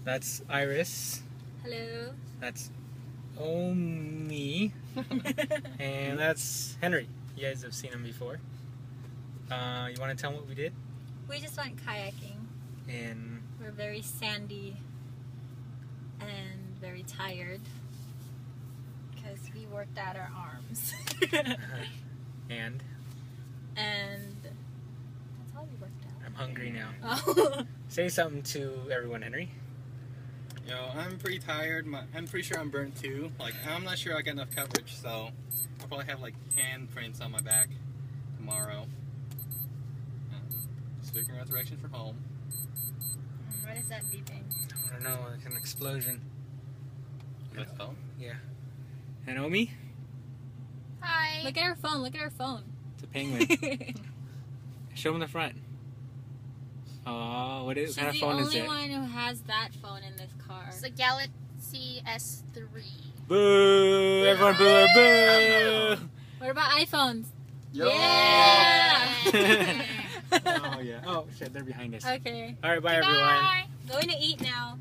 That's Iris. Hello. That's Omi. And that's Henry. You guys have seen him before. You want to tell them what we did? We just went kayaking. And We're very sandy and very tired because we worked out our arms. and that's all we worked out. I'm hungry now. Oh. Say something to everyone, Henry. Yo, I'm pretty tired. I'm pretty sure I'm burnt too. Like, I'm not sure I got enough coverage, so I'll probably have like handprints on my back tomorrow. Speaking of directions for home. What is that beeping? I don't know, like an explosion. Let's go. Yeah. And Omi? Hi. Look at her phone. Look at her phone. It's a penguin. Show them the front. Oh, what kind of phone is it? She's the only one who has that phone in this car. It's a Galaxy S3. Boo! Everyone boo or boo! What about iPhones? Yo! Yeah! Oh, yeah. Oh, shit, they're behind us. Okay. Alright, bye, everyone. Going to eat now.